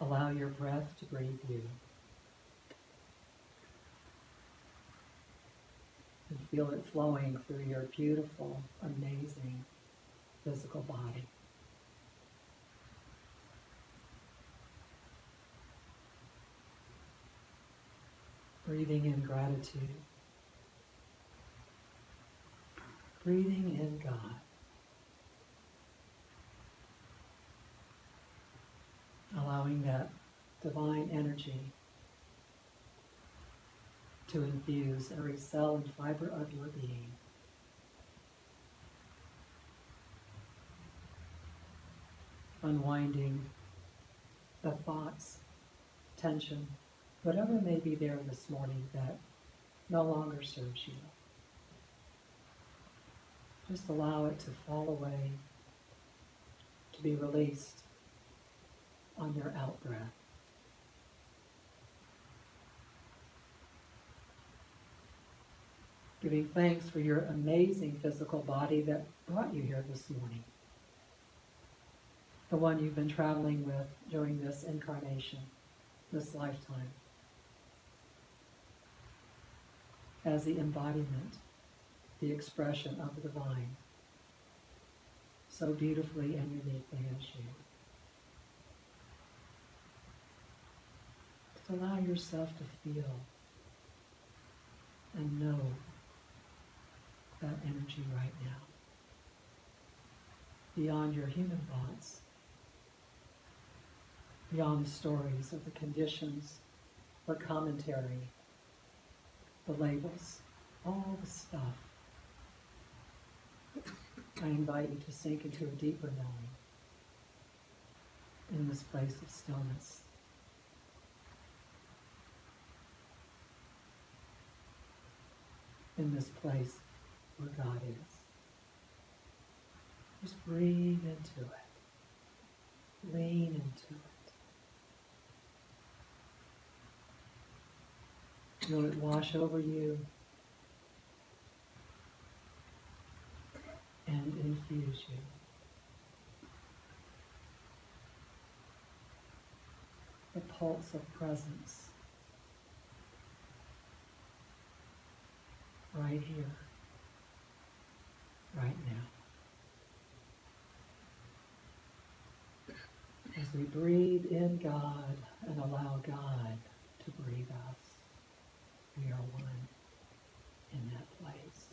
Allow your breath to breathe you. And feel it flowing through your beautiful, amazing physical body. Breathing in gratitude. Breathing in God. Allowing that divine energy to infuse every cell and fiber of your being. Unwinding the thoughts, tension, whatever may be there this morning that no longer serves you. Just allow it to fall away, to be released on your out-breath. Giving thanks for your amazing physical body that brought you here this morning. The one you've been traveling with during this incarnation, this lifetime, as the embodiment, the expression of the divine, so beautifully and uniquely as you. Just allow yourself to feel and know that energy right now, beyond your human thoughts, beyond the stories of the conditions or commentary, the labels, all the stuff. I invite you to sink into a deeper knowing in this place of stillness. In this place where God is. Just breathe into it. Lean into it. Feel it wash over you and infuse you. The pulse of presence right here, right now. As we breathe in God and allow God to breathe us, we are one in that place.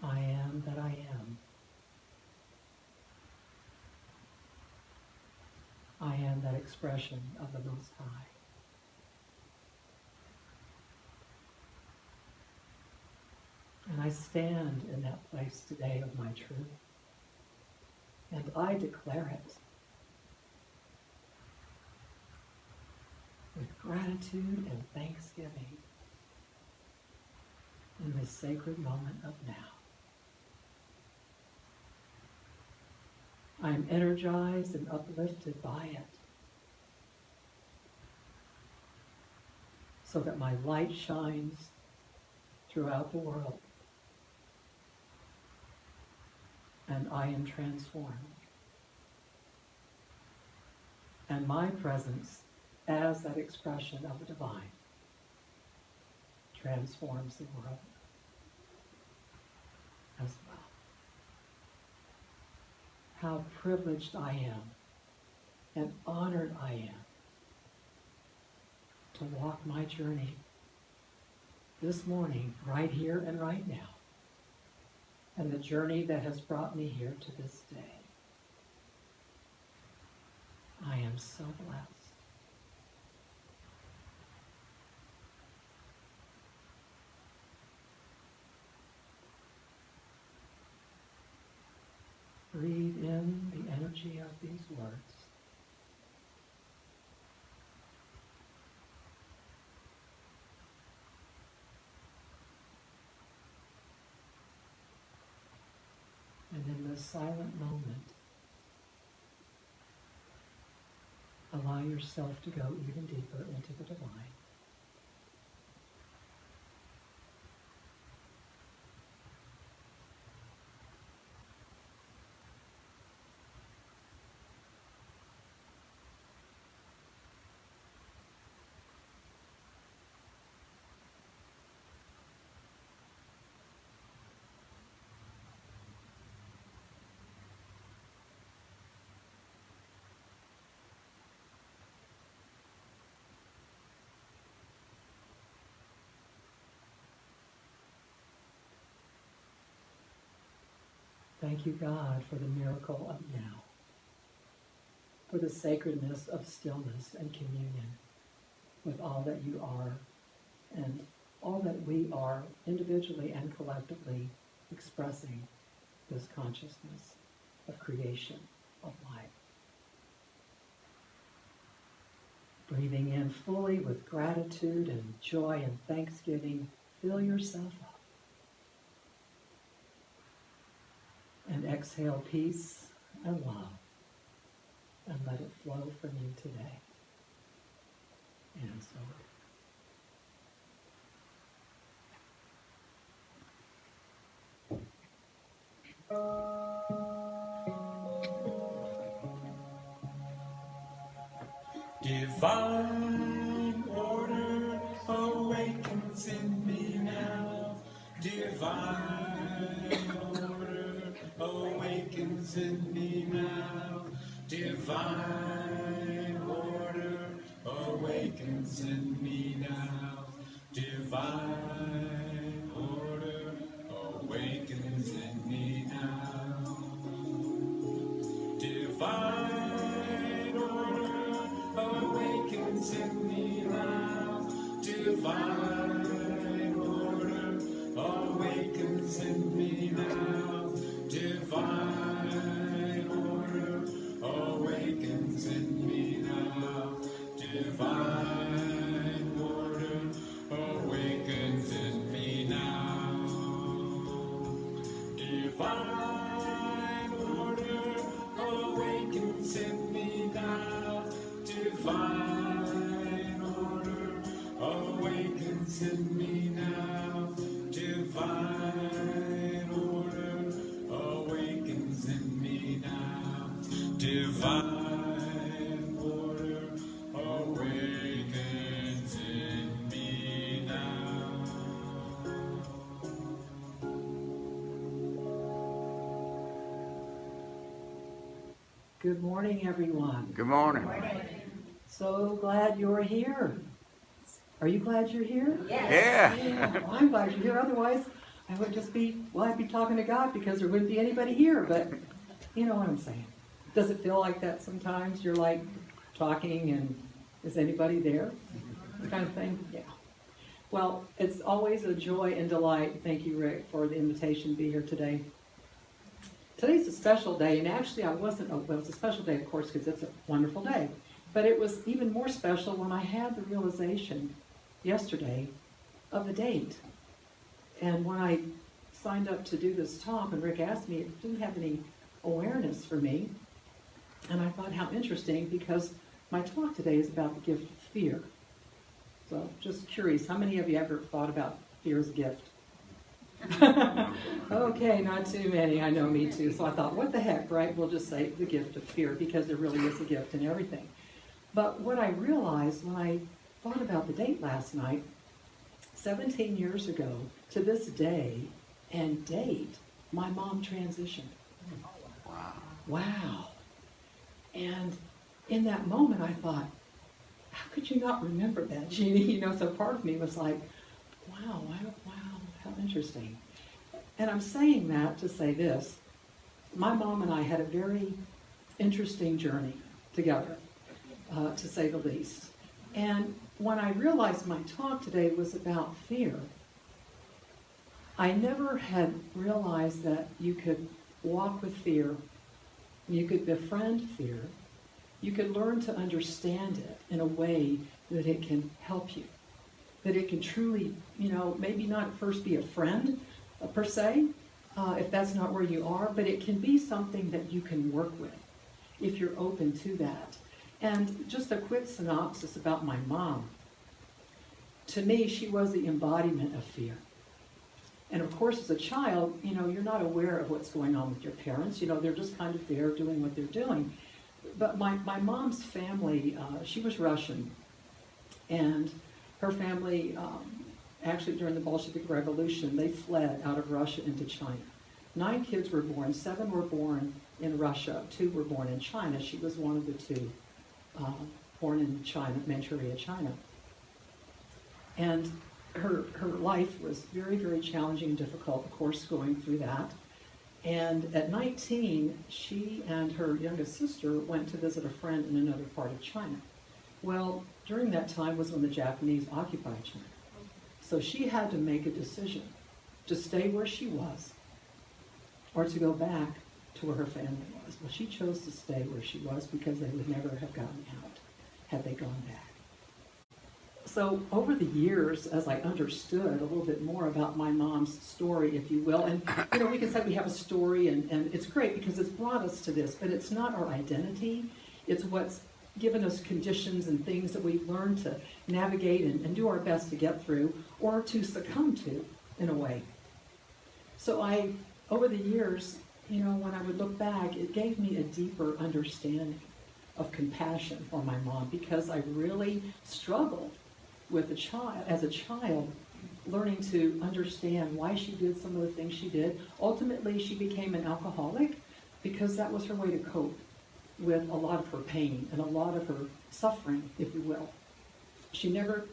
I am that I am. I am that expression of the Most High. And I stand in that place today of my truth. And I declare it with gratitude and thanksgiving in this sacred moment of now. I am energized and uplifted by it, so that my light shines throughout the world, and I am transformed. And my presence as that expression of the divine transforms the world as well. How privileged I am and honored I am to walk my journey this morning, right here and right now, and the journey that has brought me here to this day. I am so blessed. Breathe in the energy of these words. And in this silent moment, allow yourself to go even deeper into the divine. Thank you, God, for the miracle of now, for the sacredness of stillness and communion with all that you are and all that we are individually and collectively expressing this consciousness of creation, of life. Breathing in fully with gratitude and joy and thanksgiving, fill yourself up. And exhale peace and love, and let it flow from you today. And so. Divine order awakens in me now. Divine order awakens in me now. Divine order awakens in me now. Divine order awakens in me now. Divine order awakens in me now. Divine order awakens in me now. Divine order awakens in me now. Divine order awakens in me now. Divine order awakens in me now. Divine order awakens in me now. Divine order awakens in me now. Divine order awakens in me now. Good morning, everyone. Good morning. So glad you're here. Are you glad you're here? Yeah. Well, I'm glad you're here. Otherwise, I would just be, I'd be talking to God because there wouldn't be anybody here. But you know what I'm saying. Does it feel like that sometimes? You're like talking and is anybody there? Kind of thing? Yeah. Well, it's always a joy and delight. Thank you, Rick, for the invitation to be here today. Today's a special day, and actually well, it's a special day, of course, because it's a wonderful day. But it was even more special when I had the realization yesterday of the date. And when I signed up to do this talk, and Rick asked me, it didn't have any awareness for me. And I thought, how interesting, because my talk today is about the gift of fear. So just curious, how many of you ever thought about fear as a gift? Okay, not too many. I know, me too. So I thought, what the heck, right? We'll just say the gift of fear, because there really is a gift in everything. But what I realized when I thought about the date last night, 17 years ago to this day and date, my mom transitioned. Wow. And in that moment, I thought, how could you not remember that, Jeanie? So part of me was like, wow, how interesting. And I'm saying that to say this. My mom and I had a very interesting journey together, to say the least. And when I realized my talk today was about fear, I never had realized that you could walk with fear, you could befriend fear, you could learn to understand it in a way that it can help you, that it can truly, maybe not at first be a friend per se, if that's not where you are, but it can be something that you can work with if you're open to that. And just a quick synopsis about my mom. To me, she was the embodiment of fear. And of course, as a child, you're not aware of what's going on with your parents. They're just kind of there doing what they're doing. But my mom's family, she was Russian. And her family, actually during the Bolshevik Revolution, they fled out of Russia into China. 9 kids were born. 7 were born in Russia. 2 were born in China. She was one of the 2 born in China, Manchuria, China. And her life was very, very challenging and difficult, of course, going through that. And at 19, she and her youngest sister went to visit a friend in another part of China. Well, during that time was when the Japanese occupied China. So she had to make a decision to stay where she was or to go back to where her family was. Well, she chose to stay where she was because they would never have gotten out had they gone back. So over the years, as I understood a little bit more about my mom's story, if you will, and we can say we have a story, and it's great because it's brought us to this, but it's not our identity. It's what's given us conditions and things that we've learned to navigate and do our best to get through or to succumb to, in a way. So over the years, when I would look back, it gave me a deeper understanding of compassion for my mom because I really struggled with as a child, learning to understand why she did some of the things she did. Ultimately, she became an alcoholic because that was her way to cope with a lot of her pain and a lot of her suffering, if you will. She never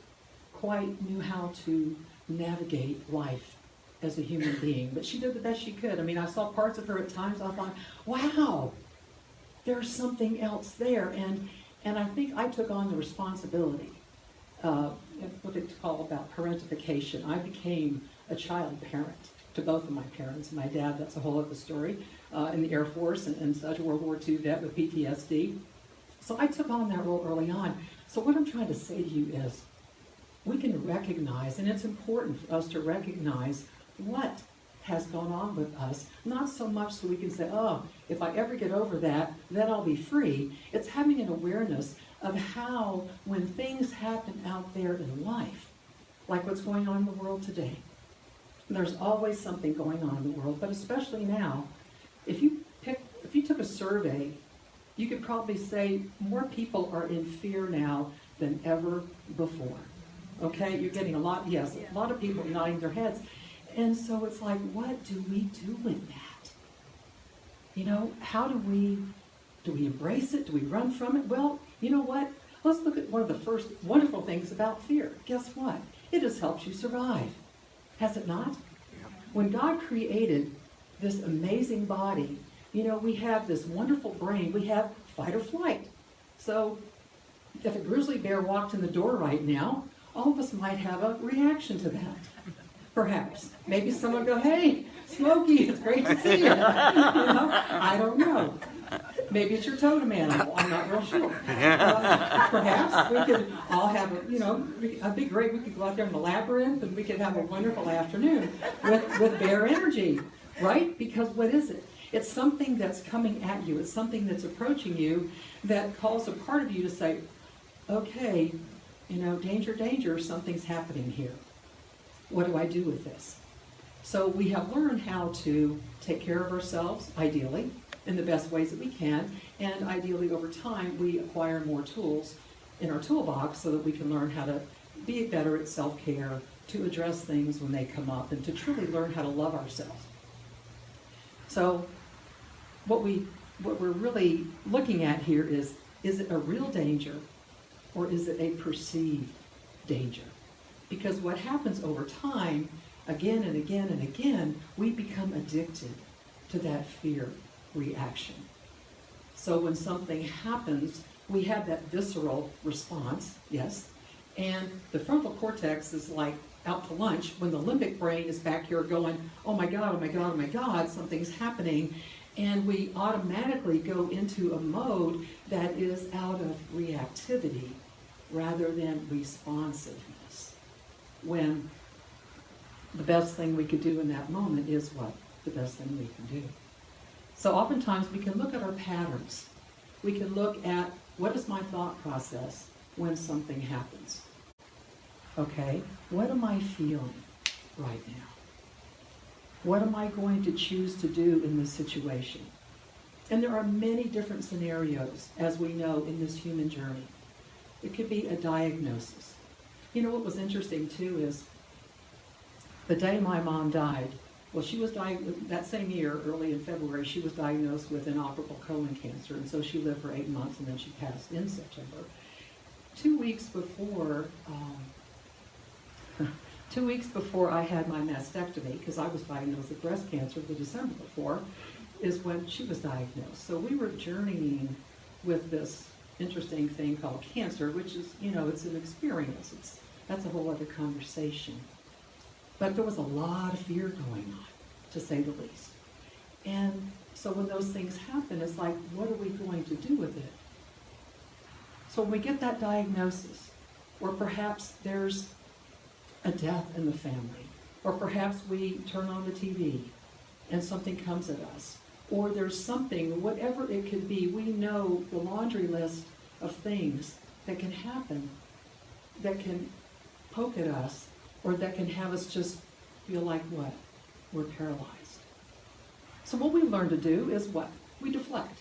quite knew how to navigate life as a human being, but she did the best she could. I mean, I saw parts of her at times, I thought, wow, there's something else there. And I think I took on the responsibility, what they call about parentification. I became a child parent to both of my parents. My dad, that's a whole other story, in the Air Force and such, a World War II vet with PTSD. So I took on that role early on. So what I'm trying to say to you is, we can recognize, and it's important for us to recognize what has gone on with us, not so much so we can say, oh, if I ever get over that, then I'll be free. It's having an awareness of how, when things happen out there in life, like what's going on in the world today, there's always something going on in the world, but especially now, if you took a survey, you could probably say more people are in fear now than ever before. Okay, you're getting a lot of people nodding their heads. And so it's like, what do we do with that? How do we embrace it? Do we run from it? Well, you know what? Let's look at one of the first wonderful things about fear. Guess what? It has helped you survive. Has it not? When God created this amazing body, we have this wonderful brain. We have fight or flight. So if a grizzly bear walked in the door right now, all of us might have a reaction to that. Perhaps. Maybe someone go, hey, Smokey, it's great to see you. I don't know. Maybe it's your totem animal. I'm not real sure. Perhaps we could all have, it'd be great. We could go out there in the labyrinth and we could have a wonderful afternoon with bear energy, right? Because what is it? It's something that's coming at you. It's something that's approaching you that calls a part of you to say, okay, danger, danger, something's happening here. What do I do with this? So we have learned how to take care of ourselves, ideally, in the best ways that we can, and ideally over time we acquire more tools in our toolbox so that we can learn how to be better at self-care, to address things when they come up, and to truly learn how to love ourselves. So what we're really looking at here is it a real danger or is it a perceived danger? Because what happens over time, again and again and again, we become addicted to that fear reaction. So when something happens, we have that visceral response, yes, and the frontal cortex is like out to lunch when the limbic brain is back here going, oh my God, oh my God, oh my God, something's happening, and we automatically go into a mode that is out of reactivity rather than responsiveness. When the best thing we could do in that moment is what? The best thing we can do. So oftentimes we can look at our patterns. We can look at what is my thought process when something happens. Okay, what am I feeling right now? What am I going to choose to do in this situation? And there are many different scenarios, as we know, in this human journey. It could be a diagnosis. What was interesting too is the day my mom died, well, she was diagnosed that same year, early in February, she was diagnosed with inoperable colon cancer, and so she lived for 8 months, and then she passed in September. 2 weeks before 2 weeks before I had my mastectomy, because I was diagnosed with breast cancer the December before, is when she was diagnosed. So we were journeying with this interesting thing called cancer, which is, it's an experience. That's a whole other conversation. But there was a lot of fear going on, to say the least. And so when those things happen, it's like, what are we going to do with it? So when we get that diagnosis, or perhaps there's a death in the family, or perhaps we turn on the TV and something comes at us, or there's something, whatever it could be, we know the laundry list of things that can happen, that can poke at us, or that can have us just feel like what? We're paralyzed. So what we learn to do is what? We deflect.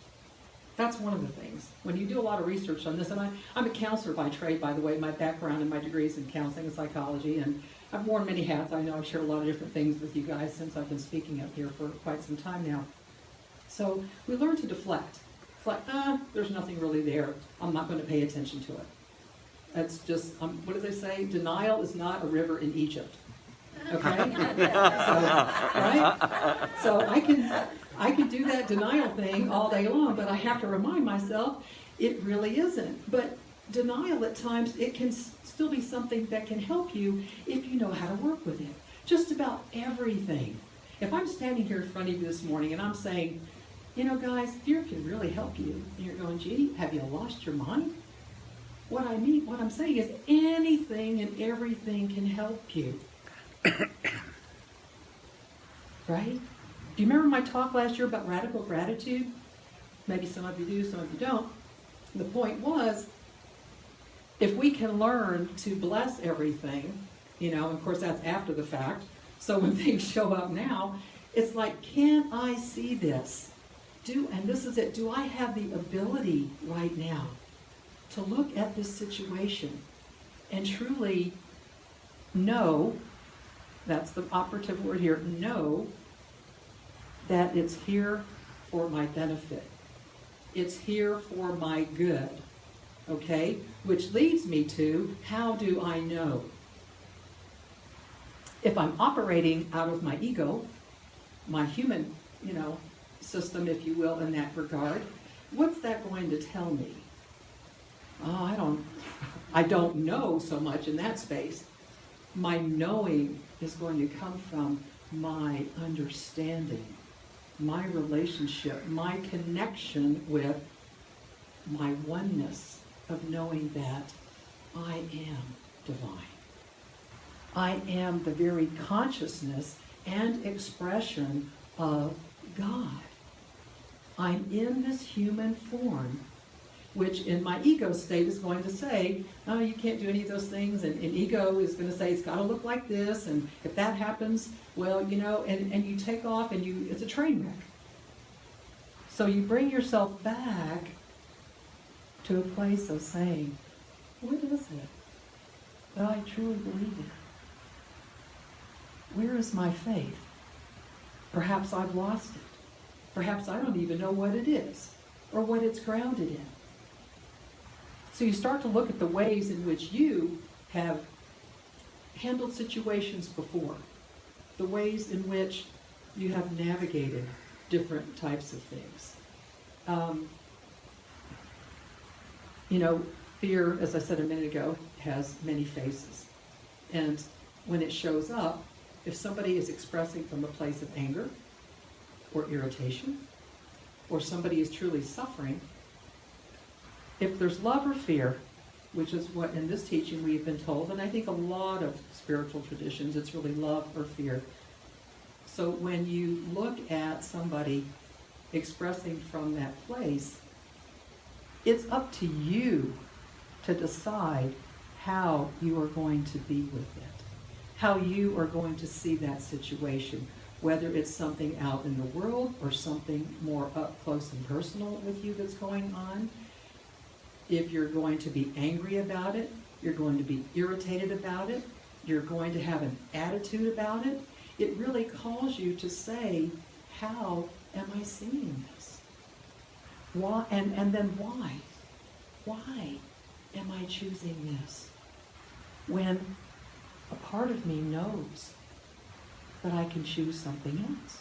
That's one of the things. When you do a lot of research on this, and I'm a counselor by trade, by the way. My background and my degree is in counseling and psychology, and I've worn many hats. I know I've shared a lot of different things with you guys since I've been speaking up here for quite some time now. So we learn to deflect. It's like, there's nothing really there. I'm not going to pay attention to it. That's just, what do they say? Denial is not a river in Egypt. Okay? Right? So I can do that denial thing all day long, but I have to remind myself it really isn't. But denial at times, it can still be something that can help you if you know how to work with it. Just about everything. If I'm standing here in front of you this morning and I'm saying, guys, fear can really help you. And you're going, Jeanie, have you lost your mind? What I'm saying is anything and everything can help you. Right? Do you remember my talk last year about radical gratitude? Maybe some of you do, some of you don't. The point was, if we can learn to bless everything, and of course that's after the fact, so when things show up now, it's like, can I see this? And this is it, do I have the ability right now to look at this situation and truly know, that's the operative word here, know that it's here for my benefit. It's here for my good, okay? Which leads me to, how do I know? If I'm operating out of my ego, my human, system, if you will, in that regard, what's that going to tell me? Oh, I don't know so much in that space. My knowing is going to come from my understanding, my relationship, my connection with my oneness of knowing that I am divine. I am the very consciousness and expression of God. I'm in this human form, which in my ego state is going to say, oh, you can't do any of those things, and ego is going to say, it's got to look like this, and if that happens, well, and you take off, and it's a train wreck. So you bring yourself back to a place of saying, what is it that I truly believe in? Where is my faith? Perhaps I've lost it. Perhaps I don't even know what it is or what it's grounded in. So you start to look at the ways in which you have handled situations before, the ways in which you have navigated different types of things. Fear, as I said a minute ago, has many faces. And when it shows up, if somebody is expressing from a place of anger or irritation, or somebody is truly suffering, if there's love or fear, which is what in this teaching we've been told, and I think a lot of spiritual traditions, it's really love or fear. So when you look at somebody expressing from that place, it's up to you to decide how you are going to be with it, how you are going to see that situation, whether it's something out in the world or something more up close and personal with you that's going on. If you're going to be angry about it, you're going to be irritated about it, you're going to have an attitude about it, it really calls you to say, how am I seeing this? Why? And then why? Why am I choosing this? When a part of me knows that I can choose something else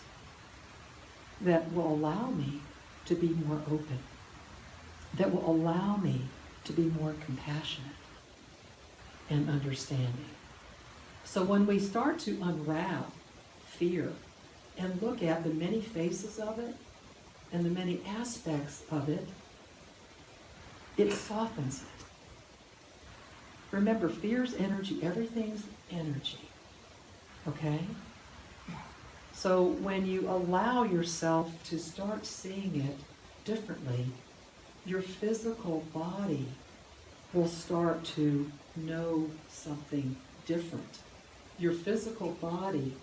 that will allow me to be more open, that will allow me to be more compassionate and understanding. So when we start to unwrap fear and look at the many faces of it and the many aspects of it, it softens it. Remember, fear's energy, everything's energy. Okay? So when you allow yourself to start seeing it differently, your physical body will start to know something different. Your physical body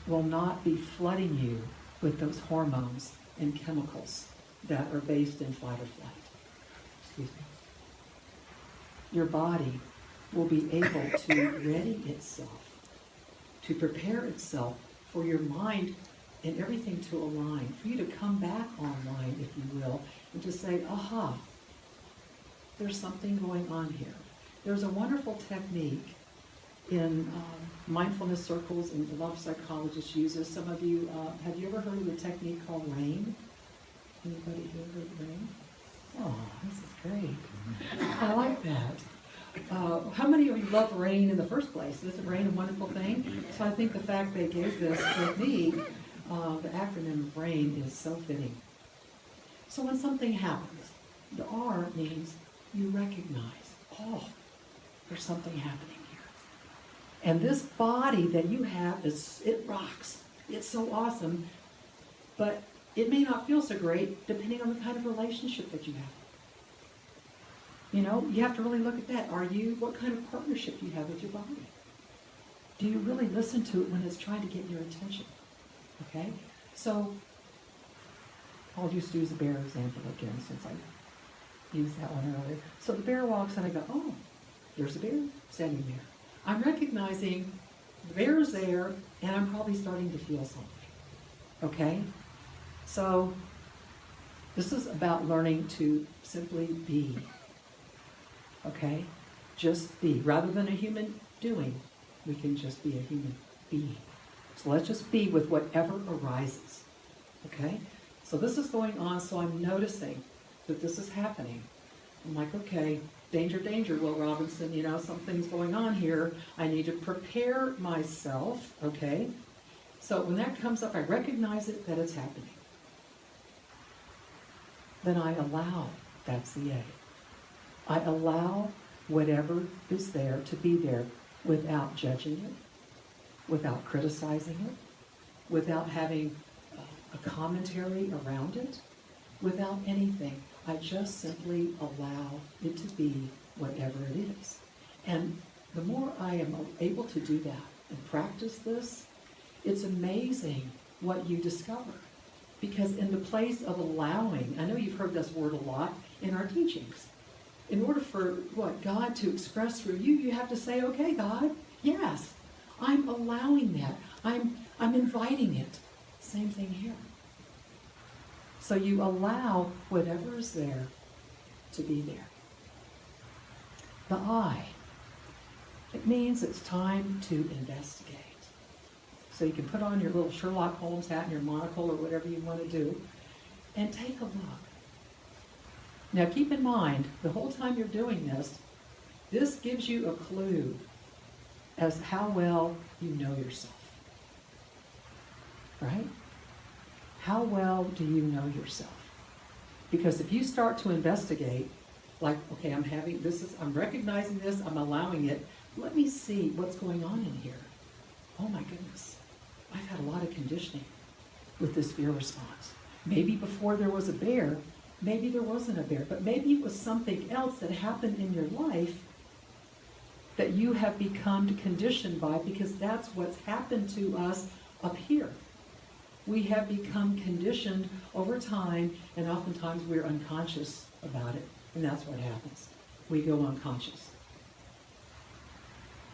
will not be flooding you with those hormones and chemicals that are based in fight or flight. Excuse me. Your body will be able to ready itself, to prepare itself for your mind and everything to align, for you to come back online, if you will, and to say, aha, there's something going on here. There's a wonderful technique in mindfulness circles, and a lot of psychologists use this. Some of you, have you ever heard of the technique called RAIN? Anybody here heard of RAIN? Oh, this is great. I like that. How many of you love RAIN in the first place? Isn't RAIN a wonderful thing? So I think the fact they gave this technique, the acronym of RAIN, is so fitting. So when something happens, the R means you recognize, oh, there's something happening here. And this body that you have, it rocks. It's so awesome, but it may not feel so great depending on the kind of relationship that you have. You know, you have to really look at that. What kind of partnership you have with your body? Do you really listen to it when it's trying to get your attention? Okay? So, I'll just use a bear example again since I used that one earlier. So the bear walks and I go, oh, there's a bear standing there. I'm recognizing the bear's there and I'm probably starting to feel something. Okay? So, this is about learning to simply be. Okay? Just be. Rather than a human doing, we can just be a human being. So let's just be with whatever arises. Okay? So this is going on, so I'm noticing that this is happening. I'm like, okay, danger, danger, Will Robinson, you know, something's going on here. I need to prepare myself, okay? So when that comes up, I recognize it, that it's happening. Then I allow, that's the A. I allow whatever is there to be there without judging it, without criticizing it, without having a commentary around it, without anything. I just simply allow it to be whatever it is. And the more I am able to do that and practice this, it's amazing what you discover. Because in the place of allowing, I know you've heard this word a lot in our teachings. In order for God to express through you, you have to say, okay, God, yes, I'm allowing that. I'm inviting it. Same thing here. So you allow whatever is there to be there. The I, it means it's time to investigate. So you can put on your little Sherlock Holmes hat and your monocle or whatever you want to do and take a look. Now keep in mind, the whole time you're doing this gives you a clue as to how well you know yourself. Right? How well do you know yourself? Because if you start to investigate, like, okay, I'm recognizing this, I'm allowing it, let me see what's going on in here. Oh my goodness, I've had a lot of conditioning with this fear response. Maybe before there was a bear, maybe there wasn't a bear, but maybe it was something else that happened in your life that you have become conditioned by, because that's what's happened to us up here. We have become conditioned over time, and oftentimes we're unconscious about it, and that's what happens. We go unconscious.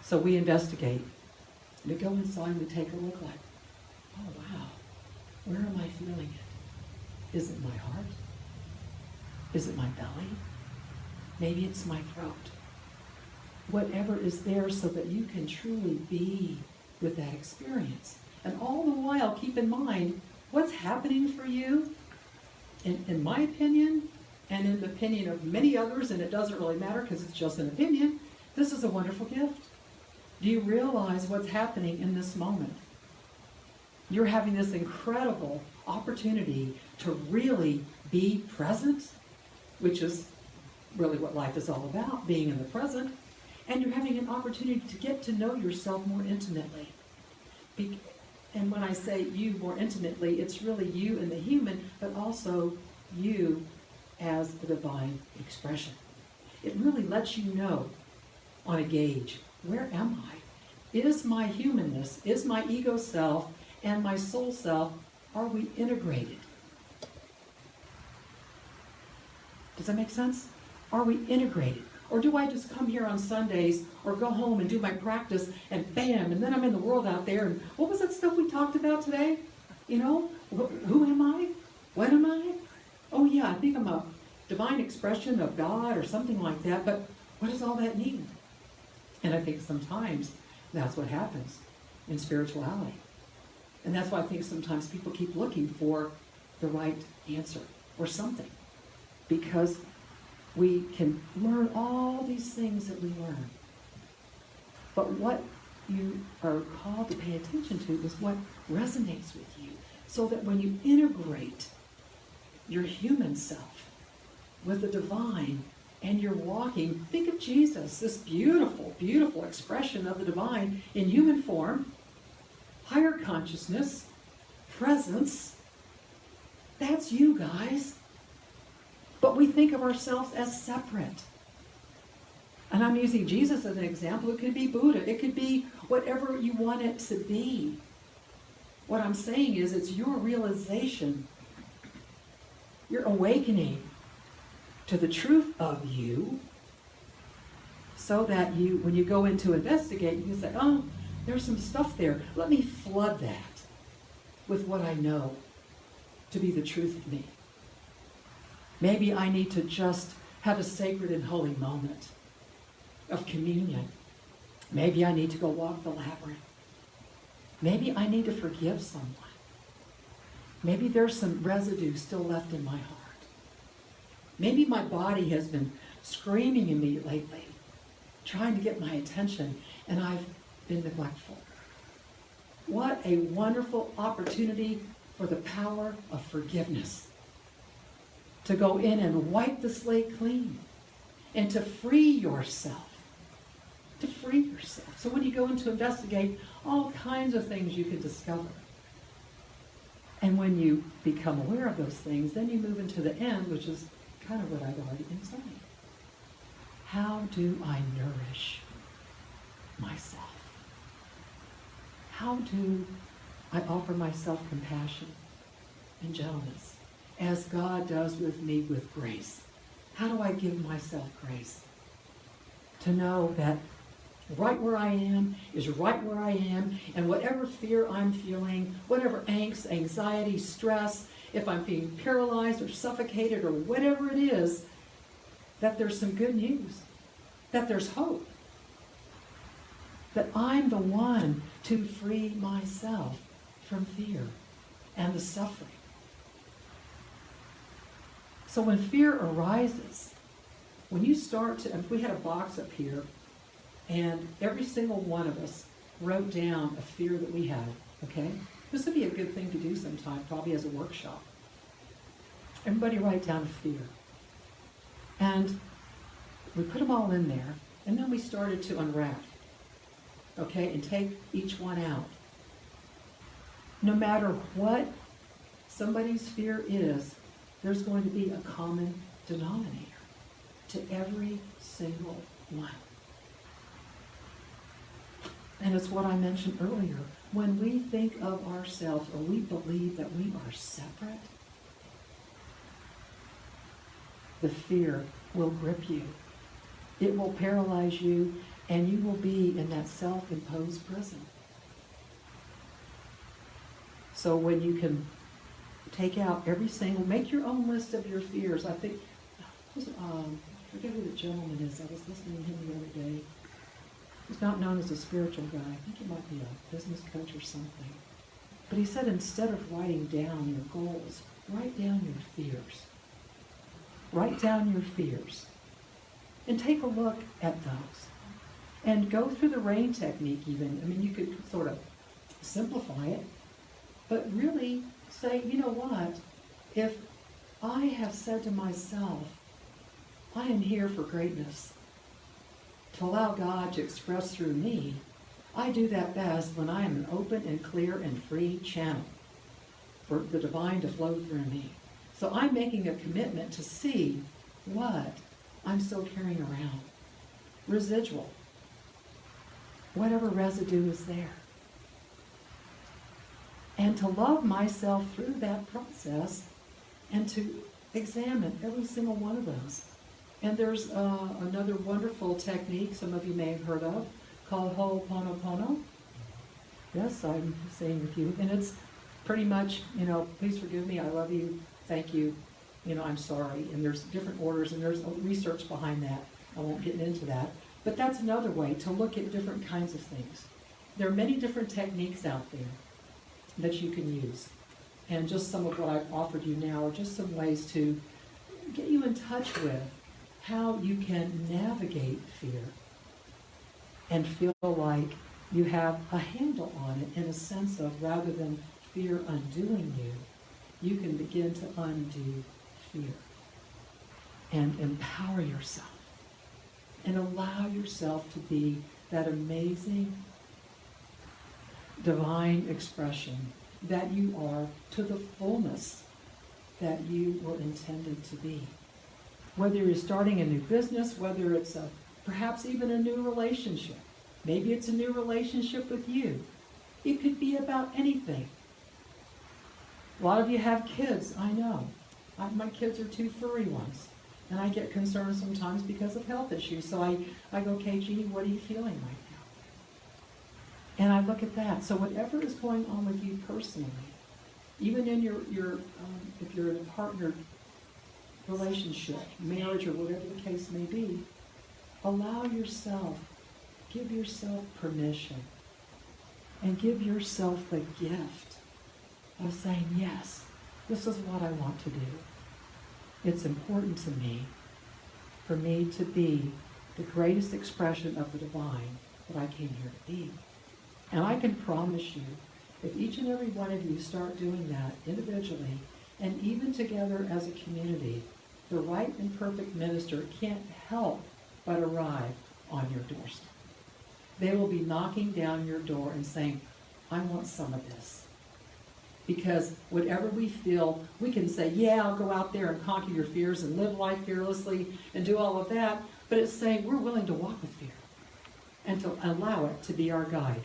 So we investigate. We go inside and we take a look like, oh wow, where am I feeling it? Is it my heart? Is it my belly? Maybe it's my throat. whatever is there so that you can truly be with that experience. And all the while, keep in mind what's happening for you, in my opinion, and in the opinion of many others, and it doesn't really matter because it's just an opinion, this is a wonderful gift. Do you realize what's happening in this moment? You're having this incredible opportunity to really be present, which is really what life is all about, being in the present. And you're having an opportunity to get to know yourself more intimately. And when I say you more intimately, it's really you and the human, but also you as the divine expression. It really lets you know on a gauge, where am I? Is my humanness, is my ego self and my soul self, are we integrated? Does that make sense? Are we integrated? Or do I just come here on Sundays or go home and do my practice and bam, and then I'm in the world out there and what was that stuff we talked about today? You know, who am I? What am I? Oh yeah, I think I'm a divine expression of God or something like that, but what does all that mean? And I think sometimes that's what happens in spirituality. And that's why I think sometimes people keep looking for the right answer or something. Because we can learn all these things that we learn. But what you are called to pay attention to is what resonates with you. So that when you integrate your human self with the divine and you're walking, think of Jesus, this beautiful, beautiful expression of the divine in human form, higher consciousness, presence. That's you guys. But we think of ourselves as separate. And I'm using Jesus as an example. It could be Buddha. It could be whatever you want it to be. What I'm saying is it's your realization, your awakening to the truth of you, so that you, when you go in to investigate, you can say, oh, there's some stuff there. Let me flood that with what I know to be the truth of me. Maybe I need to just have a sacred and holy moment of communion. Maybe I need to go walk the labyrinth. Maybe I need to forgive someone. Maybe there's some residue still left in my heart. Maybe my body has been screaming at me lately, trying to get my attention, and I've been neglectful. What a wonderful opportunity for the power of forgiveness. To go in and wipe the slate clean and to free yourself. To free yourself. So when you go in to investigate, all kinds of things you can discover. And when you become aware of those things, then you move into the end, which is kind of what I've already been saying. How do I nourish myself? How do I offer myself compassion and gentleness, as God does with me with grace? How do I give myself grace? To know that right where I am is right where I am, and whatever fear I'm feeling, whatever angst, anxiety, stress, if I'm being paralyzed or suffocated or whatever it is, that there's some good news, that there's hope, that I'm the one to free myself from fear and the suffering. So when fear arises, when you start to, if we had a box up here, and every single one of us wrote down a fear that we had, okay? This would be a good thing to do sometime, probably as a workshop. Everybody write down a fear. And we put them all in there, and then we started to unwrap, okay, and take each one out. No matter what somebody's fear is, there's going to be a common denominator to every single one. And it's what I mentioned earlier. When we think of ourselves, or we believe that we are separate, the fear will grip you. It will paralyze you, and you will be in that self-imposed prison. So when you can take out every single, make your own list of your fears. I think, I forget who the gentleman is. I was listening to him the other day. He's not known as a spiritual guy. I think he might be a business coach or something. But he said instead of writing down your goals, write down your fears. Write down your fears. And take a look at those. And go through the RAIN technique even. I mean, you could sort of simplify it. But really say, you know what? If I have said to myself, I am here for greatness, to allow God to express through me, I do that best when I am an open and clear and free channel for the divine to flow through me. So I'm making a commitment to see what I'm still carrying around. Residual. Whatever residue is there. And to love myself through that process and to examine every single one of those. And there's another wonderful technique some of you may have heard of called Ho'oponopono. Yes, I'm saying with you. And it's pretty much, please forgive me, I love you, thank you, I'm sorry. And there's different orders and there's research behind that. I won't get into that. But that's another way to look at different kinds of things. There are many different techniques out there that you can use. And just some of what I've offered you now are just some ways to get you in touch with how you can navigate fear and feel like you have a handle on it in a sense of rather than fear undoing you, you can begin to undo fear and empower yourself and allow yourself to be that amazing divine expression that you are to the fullness that you were intended to be. Whether you're starting a new business, whether it's perhaps even a new relationship. Maybe it's a new relationship with you. It could be about anything. A lot of you have kids, I know. My kids are 2 furry ones. And I get concerned sometimes because of health issues. So I go, okay, Jeanie, what are you feeling right now? And I look at that. So whatever is going on with you personally, even in your if you're in a partnered relationship, marriage, or whatever the case may be, allow yourself, give yourself permission, and give yourself the gift of saying, yes, this is what I want to do. It's important to me for me to be the greatest expression of the divine that I came here to be. And I can promise you, if each and every one of you start doing that individually and even together as a community, the right and perfect minister can't help but arrive on your doorstep. They will be knocking down your door and saying, I want some of this. Because whatever we feel, we can say, yeah, I'll go out there and conquer your fears and live life fearlessly and do all of that. But it's saying we're willing to walk with fear and to allow it to be our guide.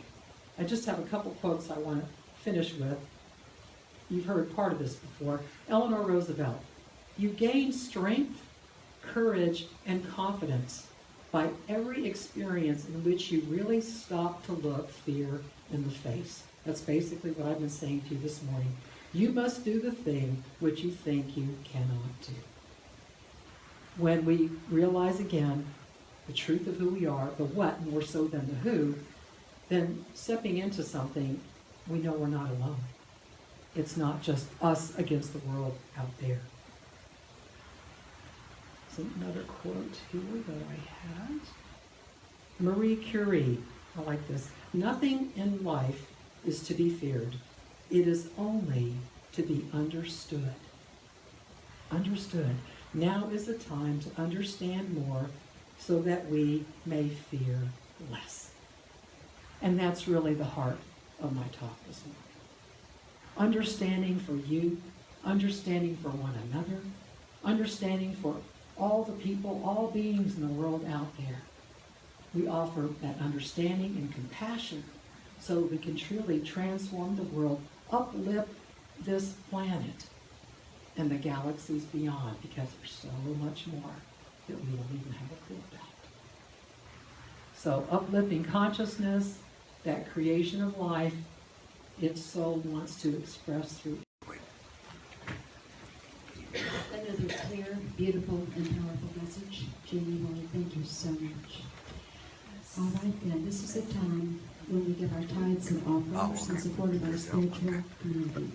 I just have a couple quotes I want to finish with. You've heard part of this before. Eleanor Roosevelt. You gain strength, courage, and confidence by every experience in which you really stop to look fear in the face. That's basically what I've been saying to you this morning. You must do the thing which you think you cannot do. When we realize again the truth of who we are, the what more so than the who, then stepping into something, we know we're not alone. It's not just us against the world out there. So another quote here that I had. Marie Curie, I like this. Nothing in life is to be feared. It is only to be understood. Understood. Now is the time to understand more so that we may fear less. And that's really the heart of my talk this morning. Understanding for you, understanding for one another, understanding for all the people, all beings in the world out there. We offer that understanding and compassion so we can truly transform the world, uplift this planet and the galaxies beyond, because there's so much more that we don't even have a clue about. So uplifting consciousness, that creation of life, its soul wants to express through. Another clear, beautiful, and powerful message. Jeanie, Molly, thank you so much. All right, then, this is the time when we give our tithes and offers in support of our spiritual community.